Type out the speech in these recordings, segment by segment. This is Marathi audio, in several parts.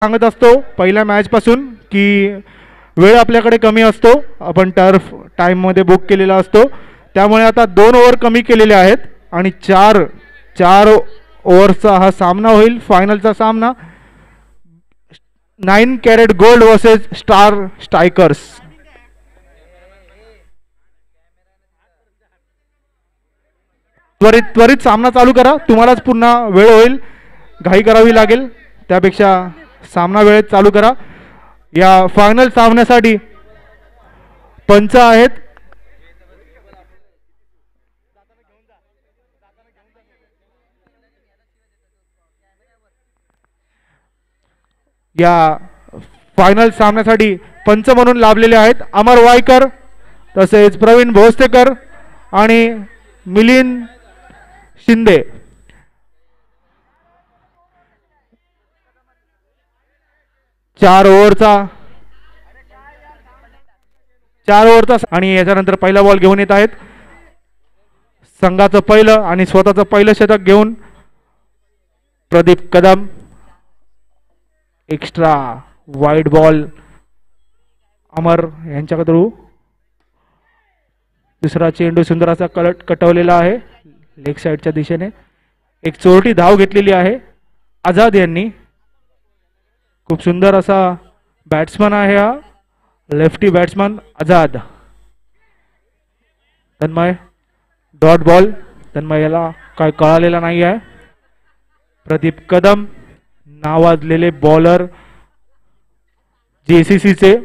सांगत असतो पहिल्या मॅचपासून की वेळ आपल्याकडे कमी असतो, आपण टर्फ टाईममध्ये बुक केलेला असतो, त्यामुळे आता 2 ओव्हर कमी केलेले आहेत आणि चार ओव्हरचा हा सामना होईल. फायनलचा सामना 9 carat gold versus star strikers. त्वरित सामना चालू करा, तुम्हालाच पुन्हा वेळ होईल, घाई करावी लागेल, त्यापेक्षा सामना वेळेत चालू करा. या फायनल सामन्यासाठी पंच आहेत या फायनल सामन्यासाठी पंच म्हणून लाभलेले आहेत अमर वायकर, तसेच प्रवीण भोसतेकर आणि मिलिंद शिंदे. चार ओव्हरचा आणि याच्यानंतर पहिला बॉल घेऊन येत आहेत. संघाचं पहिलं आणि स्वतःचं पहिलं शतक घेऊन Pradeep Kadam. Extra wide ball Amar यांच्याकडे. दुसरा चेंडू सुंदर असा कटवलेला आहे लेग साईडच्या दिशेने. एक चोरटी धाव घेतलेली आहे आझाद यांनी. खूप सुंदर असा बॅट्समन आहे हा lefty batsman Azad. Tanmay dot ball. Tanmay याला काय कळालेला नाही आहे. प्रदीप कदम नावाजलेले बॉलर JCCचे.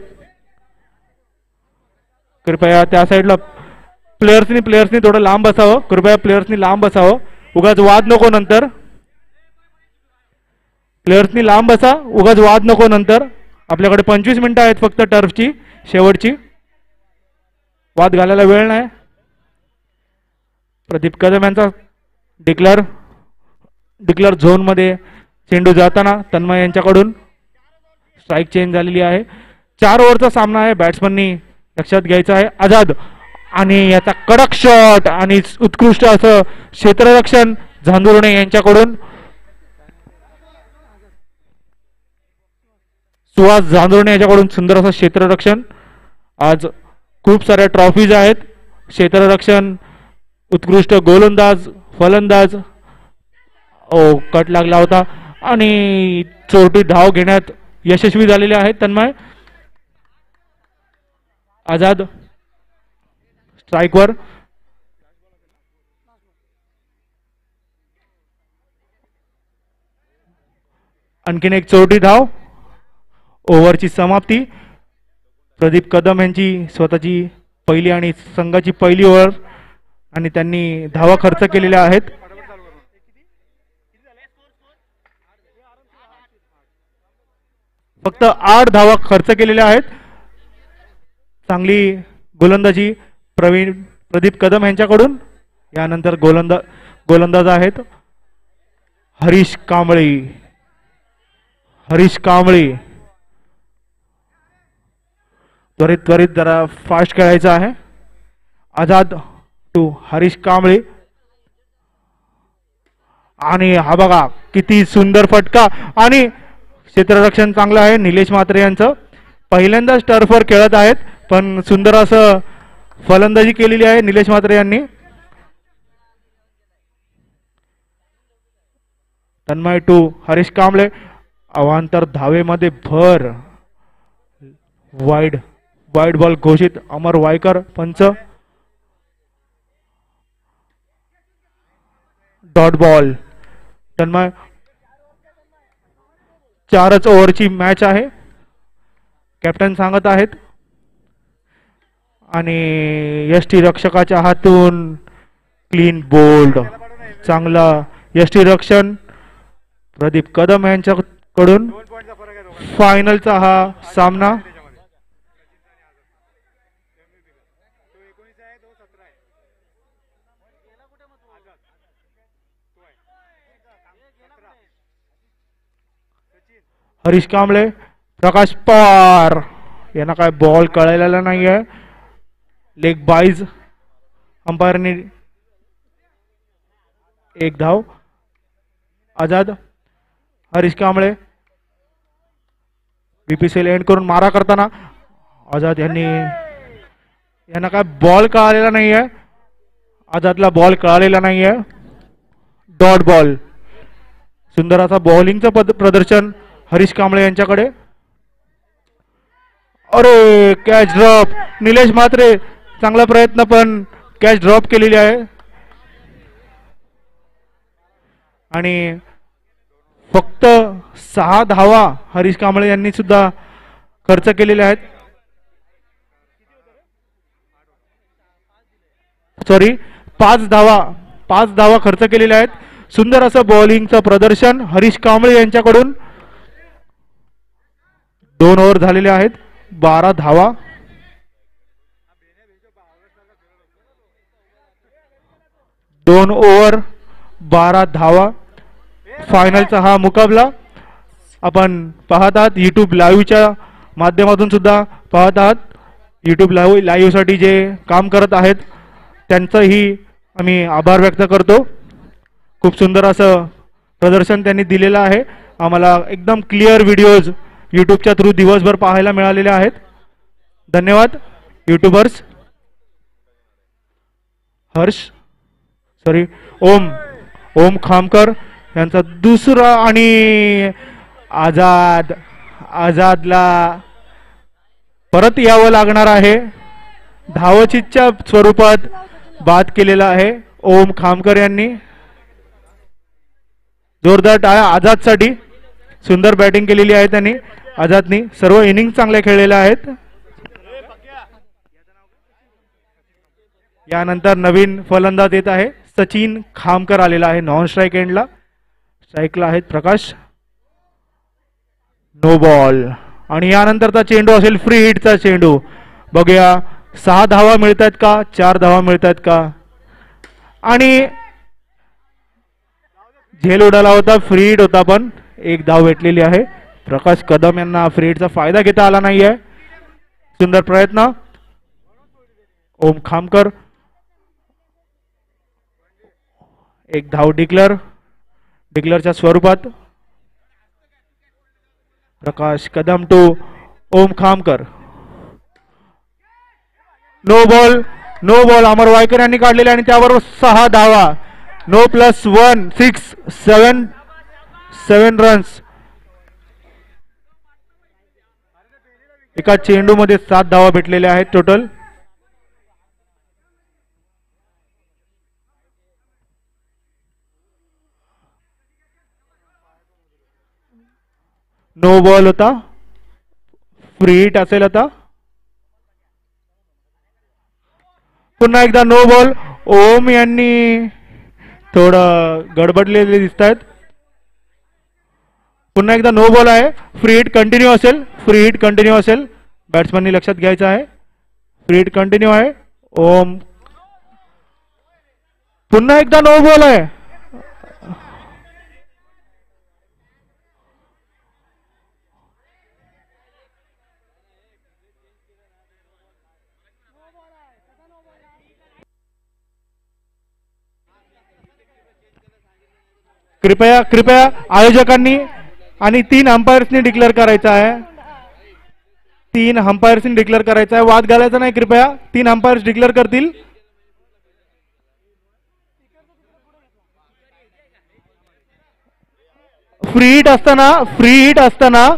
कृपया त्या साईडला प्लेयर्सनी थोडं लांब बसावं. कृपया प्लेयर्सनी लांब बसावं, उगाच वाद नको नंतर. प्लेयर्सनी लांब बसा, उगाच वाद नको नंतर. आपल्याकडे 25 मिनिटं आहेत फक्त टर्फची शेवटची, वाद घालायला वेळ नाही. प्रदीप कदम यांचा डिक्लेअर झोनमध्ये चेंडू जाताना तन्मय यांच्याकडून स्ट्राईक चेंज झालेली आहे. 4 ओव्हरचा सामना आहे, बॅट्समननी लक्षात घ्यायचा आहे. आझाद आणि याचा कडक शॉट आणि उत्कृष्ट असं क्षेत्ररक्षण झांजुर्णे यांच्याकडून. सुहास झांजुर्णे याच्याकडून सुंदर असं क्षेत्ररक्षण. आज खूप साऱ्या ट्रॉफीज आहेत. क्षेत्ररक्षण, उत्कृष्ट गोलंदाज, फलंदाज. कट लागला होता आणि चोरटी धाव घेण्यात यशस्वी झालेले आहेत तन्मय. आझाद स्ट्राईकवर. आणखीन एक चोरटी धाव. ओव्हरची समाप्ती. प्रदीप कदम यांची स्वतःची पहिली आणि संघाची पहिली ओव्हर आणि त्यांनी धावा खर्च केलेल्या आहेत. फक्त 8 धावा खर्च केलेल्या आहेत. चांगली गोलंदाजी प्रदीप कदम यांच्याकडून. यानंतर गोलंदाज आहेत हरीश कांबळे. त्वरित जरा फास्ट खेळायचं आहे. आझाद टू हरीश कांबळे. आणि हा बघा किती सुंदर फटका आणि क्षेत्ररक्षण चांगलं आहे निलेश म्हात्रे यांचं. पहिल्यांदाच टर्फवर खेळत आहेत, पण सुंदर असं फलंदाजी केलेली आहे निलेश म्हात्रे यांनी. तन्मय टू हरीश कांबळे. अवांतर धावेमध्ये भर. वाईड बॉल घोषित. अमर वायकर पंच. Dot ball. तन्मय 4च ओव्हरची मॅच आहे, कॅप्टन सांगत आहेत. आणि यष्टी रक्षकाच्या हातून क्लीन बोल्ड. चांगला यष्टी रक्षण प्रदीप कदम यांच्याकडून. फायनलचा हा सामना हरीश कांबळे. प्रकाश पवार यांना काय बॉल कळालेला नाहीये. लेग बाईज. अंपायरने 1 धाव. आझाद हरीश कांबळे बीपीसीएल एंड करून मारा करताना आझाद यांना काय बॉल कळालेला नाहीये. आझादला बॉल कळालेला नाहीये. Dot ball. सुंदर असा बॉलिंगचं प्रदर्शन हरीश कांबळे यांच्याकडे. अरे कॅच ड्रॉप. निलेश म्हात्रे चांगला प्रयत्न पण कॅच ड्रॉप केलेली आहे. आणि फक्त 6 धावा हरीश कांबळे यांनी सुद्धा खर्च केलेले आहेत. सॉरी 5 धावा खर्च केलेल्या आहेत. सुंदर असं बॉलिंगचं प्रदर्शन हरीश कांबळे यांच्याकडून. 2 ओव्हर झालेले आहेत. 12 धावा. दोन ओव्हर 12 धावा. फायनलचा हा मुकाबला आपण पाहत आहात. युट्यूब लाईव्हच्या माध्यमातून सुद्धा पाहत आहात. युट्यूब लाईव्ह साठी जे काम करत आहेत त्यांचंही आम्ही आभार व्यक्त करतो. खूप सुंदर असं प्रदर्शन त्यांनी दिलेलं आहे. आम्हाला एकदम क्लिअर व्हिडिओज यूट्यूबच्या थ्रू दिवसभर पाहायला मिळालेले आहेत. धन्यवाद यूट्यूबर्स. ओम खामकर यांचा दुसरा आणि आझादला परत यावं लागणार आहे. धावचीतच्या स्वरूपात बाद केलेला आहे ओम खामकर यांनी. जोरदार टाळ्या आझादसाठी. सुंदर बॅटिंग केलेली आहे त्यांनी. आझादनी सर्व इनिंग चांगले खेळलेले आहेत. यानंतर नवीन फलंदाज येत आहे. सचिन खामकर आलेला आहे नॉन स्ट्राईक एंडला. स्ट्राईकला आहेत प्रकाश. No ball. आणि यानंतरचा चेंडू असेल फ्री हिटचा चेंडू. बघूया 6 धावा मिळत आहेत का 4 धावा मिळत आहेत का. आणि झेल उडाला होता. फ्री हिट होता पण 1 धाव भेटलेली आहे. प्रकाश कदम यांना फ्री हिटचा फायदा घेता आला नाहीये. सुंदर प्रयत्न. ओम खामकर 1 धाव डिक्लेअरच्या स्वरूपात. Prakash Kadam to Om Khamkar. No ball Amar Waykar यांनी काढलेले आणि त्याबरोबर 6 धावा. No plus 1 6 7 runs. एका चेंडू मध्ये 7 धावा भेटलेल्या आहेत टोटल. नो बॉल होता. फ्री हिट असेल आता. पुन्हा एकदा नो बॉल. ओम यांनी थोडं गडबडलेले दिसत आहेत. पुन्हा एकदा नो बॉल आहे. फ्री हिट कंटिन्यू असेल. बॅट्समननी लक्षात घ्यायचं आहे. फ्री हिट कंटिन्यू आहे. ओम पुन्हा एकदा नो बॉल आहे. कृपया आयोजकांनी आणि 3 अंपायर्सनी डिक्लेअर करायचं आहे. 3 अंपायर्सनी डिक्लेअर करायचं आहे. वाद घालायचा नाही. कृपया 3 अंपायर्स डिक्लेअर करतील. फ्री हिट असताना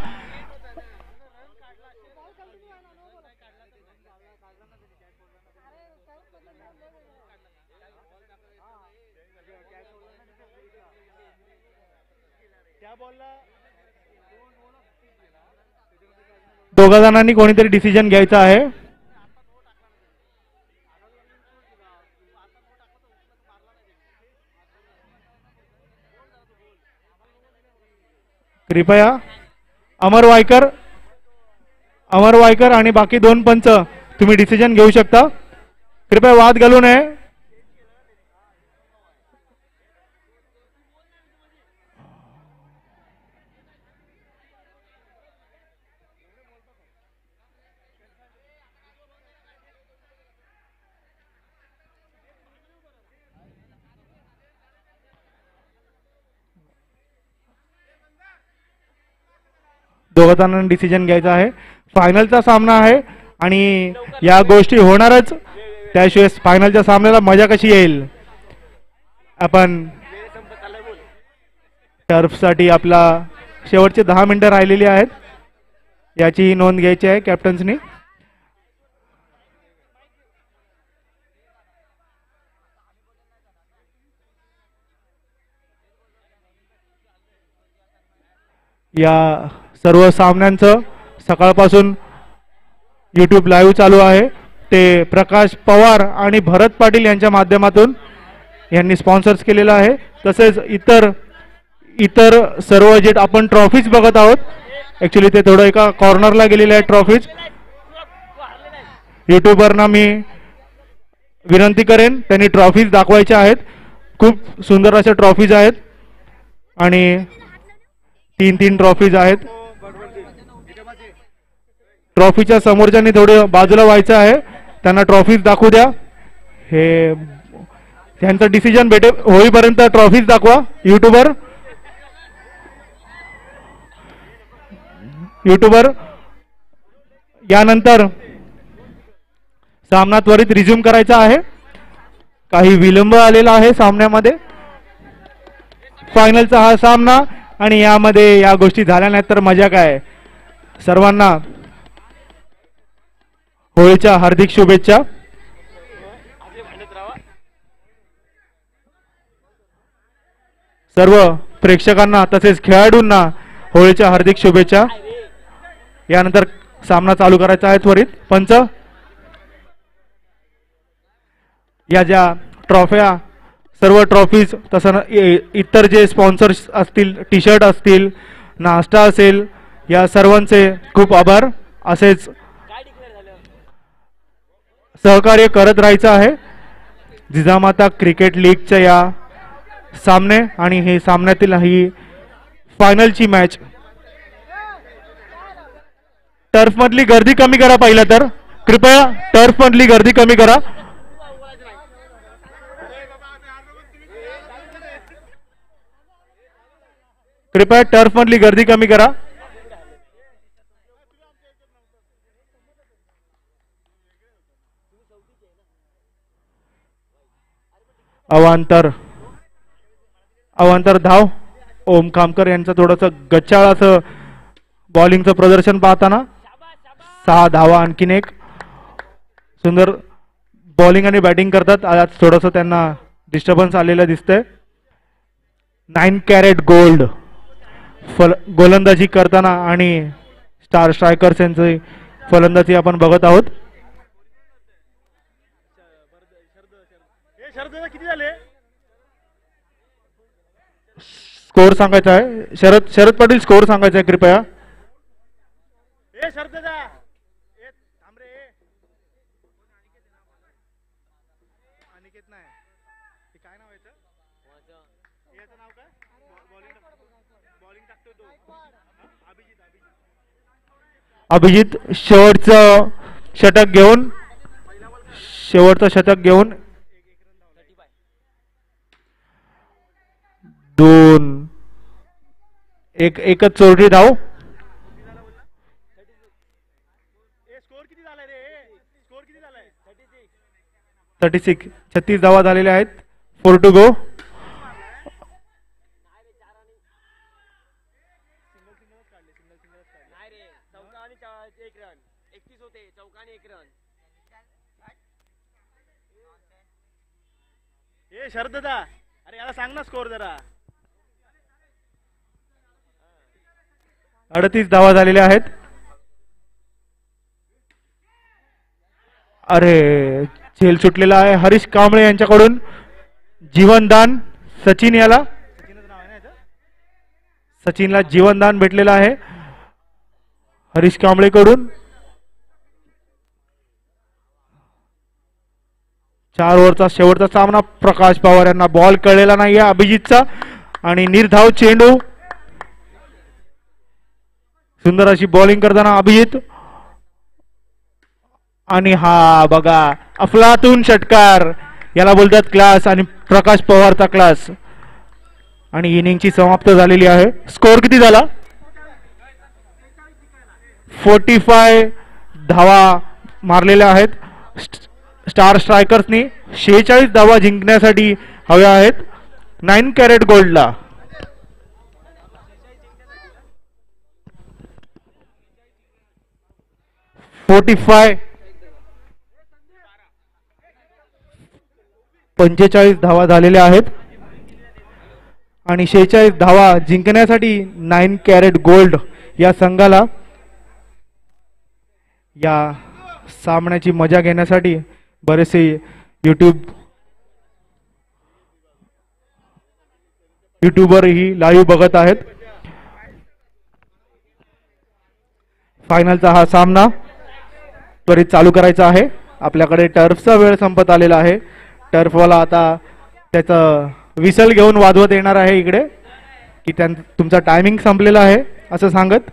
दोघा जणांनी कोणीतरी डिसिजन घ्यायचा आहे. कृपया अमर वायकर आणि बाकी 2 पंच तुम्ही डिसिजन घेऊ शकता. कृपया वाद घालू नये. दोघा जणांना डिसिजन घ्यायचा आहे. फायनलचा सामना आहे आणि या गोष्टी होणारच, त्याशिवाय फायनलच्या सामन्याला मजा कशी येईल. आपण टर्फसाठी आपला शेवटचे 10 मिनिटं राहिलेली आहेत, याची नोंद घ्यायची आहे कॅप्टन्सनी. या सर्व सामन्यांचं सकाळपासून यूट्यूब लाईव्ह चालू आहे. ते प्रकाश पवार आणि भरत पाटील यांच्या माध्यमातून यांनी स्पॉन्सर्स केलेलं आहे. तसेच इतर सर्व जे आपण ट्रॉफीज बघत आहोत, ॲक्च्युली ते थोडं एका कॉर्नरला गेलेले आहेत ट्रॉफीज. यूट्यूबरना मी विनंती करेन त्यांनी ट्रॉफीज दाखवायच्या आहेत. खूप सुंदर अशा ट्रॉफीज आहेत आणि 3 ट्रॉफीज आहेत. ट्रॉफीच्या समोरच्यांनी थोडं बाजूला व्हायचं आहे, त्यांना ट्रॉफीज दाखवू द्या. हे त्यांचं डिसिजन होईपर्यंत ट्रॉफीज दाखवा. युट्यूबर यानंतर सामना त्वरित रिझ्यूम करायचा आहे. काही विलंब आलेला आहे सामन्यामध्ये. फायनलचा हा सामना आणि यामध्ये या गोष्टी झाल्या नाहीत तर मजा काय. सर्वांना होळीच्या हार्दिक शुभेच्छा. सर्व प्रेक्षकांना तसेच खेळाडूंना होळीच्या हार्दिक शुभेच्छा. यानंतर सामना चालू करायचा आहे त्वरित. पंच या ज्या ट्रॉफ्या, सर्व ट्रॉफीज, तसं इतर जे स्पॉन्सर्स असतील, टी शर्ट असतील, नाश्ता असेल, या सर्वांचे खूप आभार. असेच सहकार्य करत राहायचं आहे. जिजामाता क्रिकेट लीगच्या या सामने आणि हे सामन्यातील ही फायनलची मॅच. टर्फ मधली गर्दी कमी करा. पहिला तर कृपया टर्फ मधली गर्दी कमी करा. कृपया टर्फ मधली गर्दी कमी करा. अवांतर धाव. ओम खामकर यांचं थोडंसं गच्चाळ असं बॉलिंगचं प्रदर्शन पाहताना 6 धावा. आणखीन एक सुंदर बॉलिंग आणि बॅटिंग करतात. आज थोडंसं त्यांना डिस्टर्बन्स आलेलं दिसतंय. 9 कॅरेट गोल्ड गोलंदाजी करताना आणि स्टार स्ट्रायकर्स यांची फलंदाजी आपण बघत आहोत. स्कोर सांगायचा आहे. शरद पाटील स्कोर सांगायचा आहे कृपया. अभिजित शेवटचं षटक घेऊन 2 एकच चोरटी धाव. 36 धावा झालेल्या आहेत. 4 to go. शरददा, अरे याला सांग ना स्कोर जरा. 38 धावा झालेल्या आहेत. अरे झेल सुटलेला आहे. हरीश कांबळे यांच्याकडून जीवनदान. सचिनला जीवनदान भेटलेलं आहे हरीश कांबळे कडून. 4 ओव्हरचा शेवटचा सामना. प्रकाश पवार यांना बॉल कळलेला नाहीये अभिजितचा आणि निर्धाव चेंडू. सुंदर अशी बॉलिंग करताना अभिजित आणि हा बघा अफलातून षटकार. याला बोलतात क्लास आणि प्रकाश पवारचा क्लास. आणि इनिंगची समाप्त झालेली आहे. स्कोर किती झाला? 45 धावा मारलेल्या आहेत स्टार स्ट्रायकर्सनी. 46 धावा जिंकण्यासाठी हव्या आहेत 9 कॅरेट गोल्डला. पंचेचाळीस धावा झालेल्या आहेत आणि 46 धावा जिंकण्यासाठी 9 कॅरेट गोल्ड या संघाला. या सामन्याची मजा घेण्यासाठी बरेचसे युट्यूबर ही लाईव्ह बघत आहेत. फायनलचा हा सामना त्वरित चालू करायचा आहे. आपल्याकडे टर्फचा वेळ संपत आलेला आहे. टर्फवाला आता त्याचं विसल घेऊन वाजवत येणार आहे इकडे की तुमचा टायमिंग संपलेला आहे असं सांगत.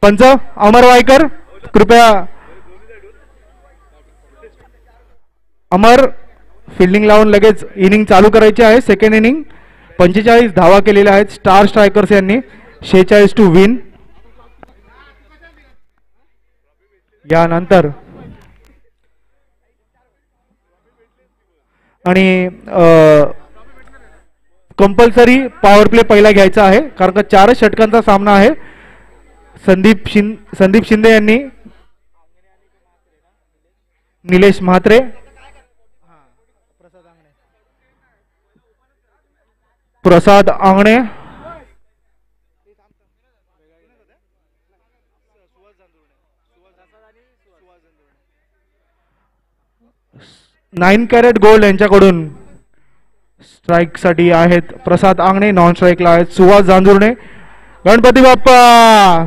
पंच अमर वायकर कृपया. अमर फिल्डिंग लावून लगेच इनिंग चालू करायची आहे. Second inning. 45 धावा केलेल्या आहेत स्टार स्ट्रायकर्स यांनी. 46 टू विन. यानंतर आणि कंपल्सरी पॉवर प्ले पहिला घ्यायचा आहे कारण का 4 षटकांचा सामना आहे. संदीप शिंदे यांनी निलेश म्हात्रे प्रसाद आंगणे 9 कॅरेट गोल्ड यांच्याकडून स्ट्राइक साठी आहेत प्रसाद आंगणे. नॉन स्ट्राइकला आहेत सुहास जांजुर्णे. गणपती बाप्पा.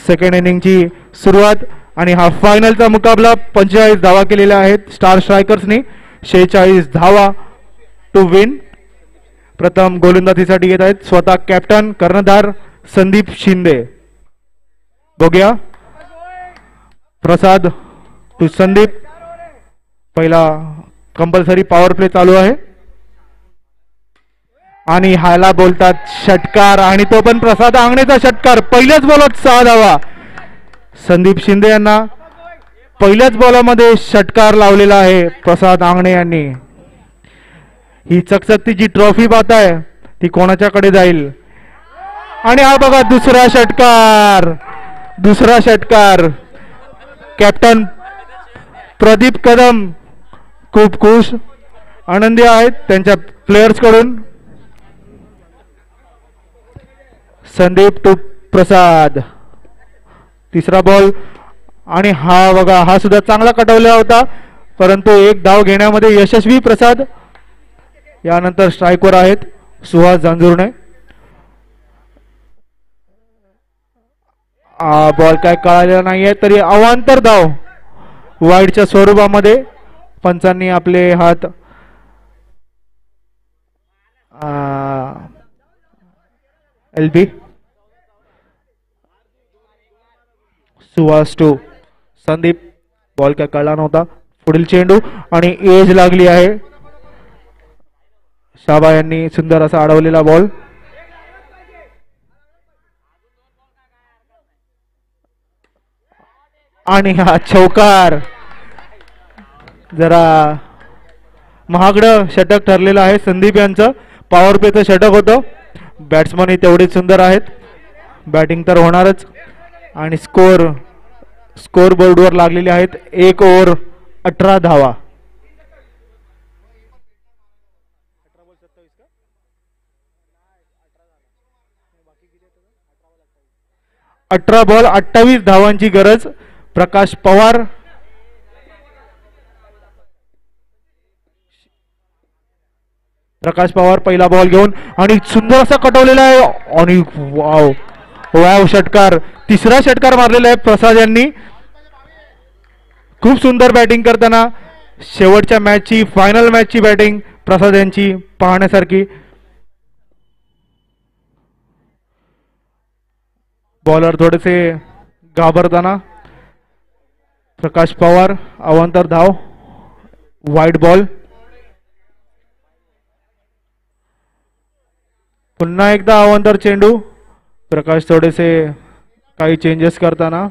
सेकंड इनिंगची सुरुवात आणि हा फायनलचा मुकाबला. 45 धावा केलेल्या आहेत स्टार स्ट्रायकर्सनी. 46 धावा टू विन. प्रथम गोलंदाजीसाठी येत आहेत स्वतः कॅप्टन कर्णधार संदीप शिंदे. बघूया. प्रसाद टू संदीप. पहिला कंपल्सरी पॉवर प्ले चालू आहे आणि ह्याला बोलतात षटकार आणि तो पण प्रसाद आंगणेचा षटकार. पहिल्याच बॉलात 6 धावा. संदीप शिंदे यांना पहिल्याच बॉलामध्ये षटकार लावलेला आहे प्रसाद आंगणे यांनी. ही चकचकतीची ट्रॉफी पाहताय ती कोणाच्याकडे जाईल. आणि हा बघा दुसरा षटकार. दुसरा षटकार. कॅप्टन प्रदीप कदम खूप खुश आनंदी आहेत त्यांच्या प्लेयर्स कडून. संदीप टू प्रसाद. तिसरा बॉल आणि हा बघा हा सुद्धा चांगला कटवला होता परंतु एक धाव घेण्यामध्ये यशस्वी प्रसाद. यानंतर स्ट्राइकवर आहेत सुहास जांजुर्णे. बॉल काय कळालेला नाहीये तरी अवांतर धाव वाईडच्या स्वरूपामध्ये पंचांनी आपले हात LB. Suhas to Sandeep. Ball काय कळला नव्हता. पुढील चेंडू आणि एज लागली आहे. शाबा यांनी सुंदर असा अडवलेला बॉल. आणि हा चौकार. जरा महागडं षटक ठरलेलं आहे संदीप यांचं. पॉवर प्लेचं षटक होतं. बॅट्समन तेवढेच सुंदर आहेत. बॅटिंग तर होणारच. आणि स्कोर बोर्डवर लागलेले आहेत 1 ओव्हर 18 धावा. 18 बॉल 28 धावांची गरज. प्रकाश पवार. प्रकाश पवार पहिला बॉल घेऊन आणि सुंदर असा कटवलेला आहे आणि वाव वाव षटकार. तिसरा षटकार मारलेला आहे प्रसाद यांनी. खूप सुंदर बॅटिंग करताना शेवटच्या मॅचची फायनल मॅचची बॅटिंग प्रसाद यांची पाहण्यासारखी. बॉलर थोडेसे घाबरताना. प्रकाश पवार अवांतर धाव. Wide ball. पुन्हा एकदा अवांतर चेंडू प्रकाश थोडेसे काही चेंजेस करताना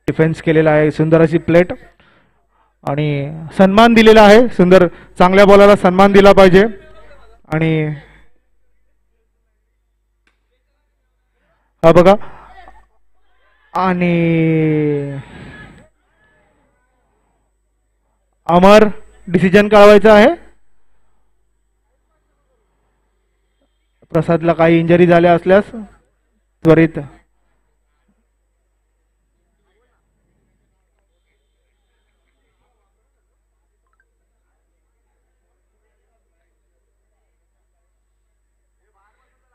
डिफेन्स केलेला आहे. सुंदर अशी प्लेट आणि सन्मान दिलेला आहे. सुंदर चांगल्या बॉलाला सन्मान दिला पाहिजे. आणि हा बघा आणि अमर डिसिजन कळवायचा आहे. प्रसादला काही इंजरी झाल्या असल्यास त्वरित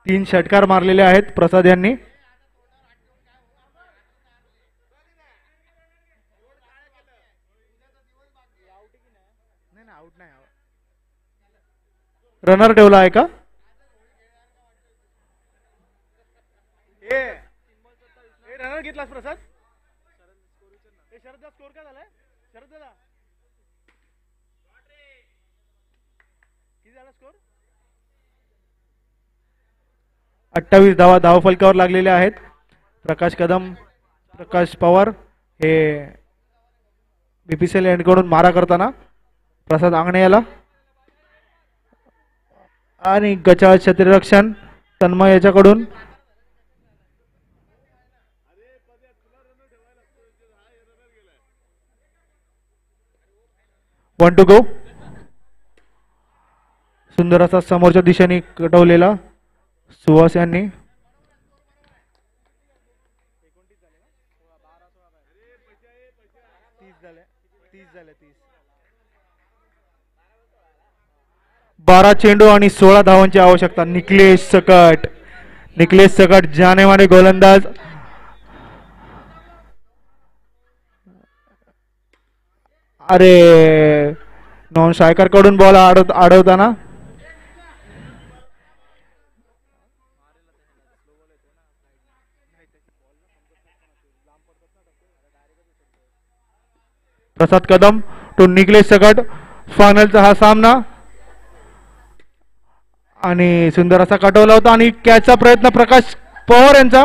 तीन षटकार मारलेले आहेत प्रसाद यांनी. रनर ठेवला आहे का? रनर घेतलास प्रसाद? शरद स्कोर काय झालाय? शरद दादा किती झाला स्कोर? 28 धावा धावफलकावर लागलेल्या आहेत. प्रकाश कदम, प्रकाश पवार हे बीपीसीएल एंडकडून मारा करताना प्रसाद आंगणे याला आणि गचा क्षेत्ररक्षण तन्मय याच्याकडून. One two go. सुंदर असा समोरच्या दिशेने कटवलेला सुहास यांनी. बारा चेंडू आणि 16 धावांची आवश्यकता. निखिलेश सकट, निखिलेश सकट जानेमाने गोलंदाज. अरे नॉन स्ट्रायकर कडून बॉल अडवताना प्रसाद कदम टू निखिलेश सकट. फायनलचा हा सामना आणि सुंदर असा कटवला होता आणि कॅचचा प्रयत्न प्रकाश पवार यांचा.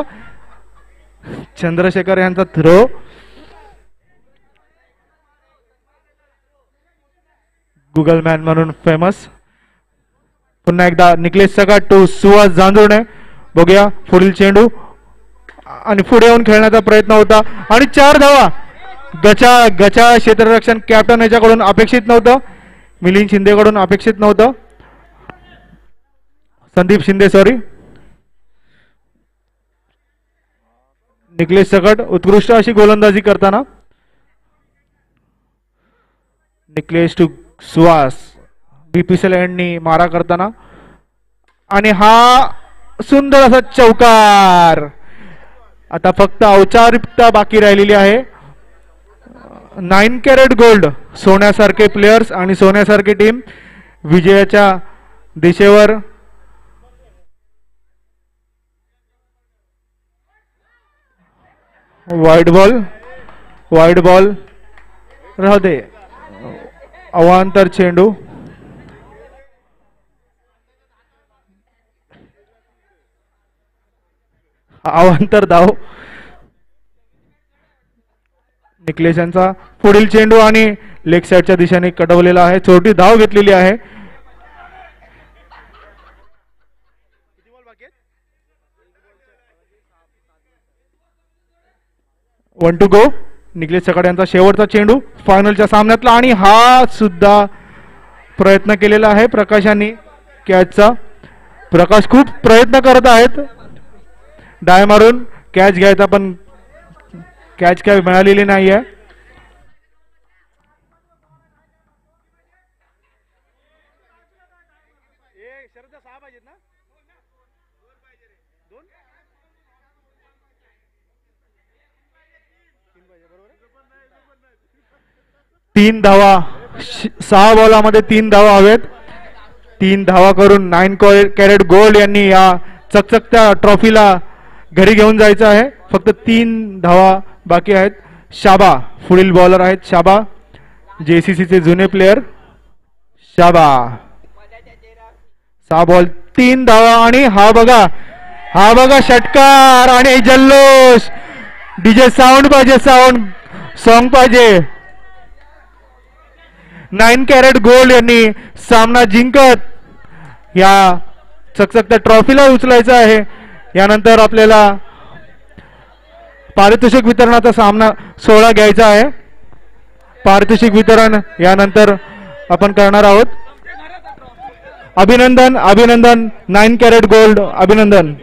चंद्रशेखर यांचा थ्रो. गुगल मॅन म्हणून फेमस. पुन्हा एकदा निखिलेश सकट टू सुहास जांजुर्णे. बघूया पुढील चेंडू आणि पुढे येऊन खेळण्याचा प्रयत्न होता आणि 4 धावा. गचा क्षेत्ररक्षण कॅप्टन याच्याकडून अपेक्षित नव्हतं. मिलिंद शिंदेकडून अपेक्षित नव्हतं. संदीप शिंदे सॉरी. निखिलेश सकट उत्कृष्ट अशी गोलंदाजी करताना. निखिलेश टू सुहास. बीपीसीएल एंडनी मारा करताना आणि हा सुंदर असा चौकार. आता फक्त औपचारिकता बाकी राहिलेली आहे. 9 कॅरेट गोल्ड. सोन्यासारखे प्लेयर्स आणि सोन्यासारखी टीम विजयाच्या दिशेवर. वाईड बॉल राहू दे. अवांतर चेंडू. अवांतर धाव. निखिलेश यांचा पुढील चेंडू आणि लेग साइडच्या दिशेने कटवलेला आहे. छोटी धाव घेतलेली आहे. वन टू गो. निखिलेश सकट यांचा शेवटचा चेंडू फायनलच्या सामन्यातला आणि हा सुद्धा प्रयत्न केलेला आहे प्रकाशांनी कॅचचा. प्रकाश खूप प्रयत्न करत आहेत डाय मारून कॅच घ्यायचा पण कॅच काय मिळालेली नाही आहे. तीन धावा 6 बॉलामध्ये 3 धावा हवेत. 3 धावा करून 9 कॅरेट गोल्ड यांनी या चकचकत्या ट्रॉफीला घरी घेऊन जायचं आहे. फक्त 3 धावा बाकी आहेत. शाबा पुढील बॉलर आहेत. शाबा जेसीसीचे जुने प्लेयर. शाबा 6 बॉल 3 धावा आणि हा बघा षटकार आणि जल्लोष. डीजे साऊंड पाहिजे, सॉन्ग पाहिजे. 9 कॅरेट गोल्ड यांनी सामना जिंकत या चकचकत्या ट्रॉफीला उचलायचं आहे. यानंतर आपल्याला पारितोषिक वितरणाचा सामना सोहळा घ्यायचा आहे. पारितोषिक वितरण यानंतर आपण करणार आहोत. अभिनंदन 9 कॅरेट गोल्ड, अभिनंदन.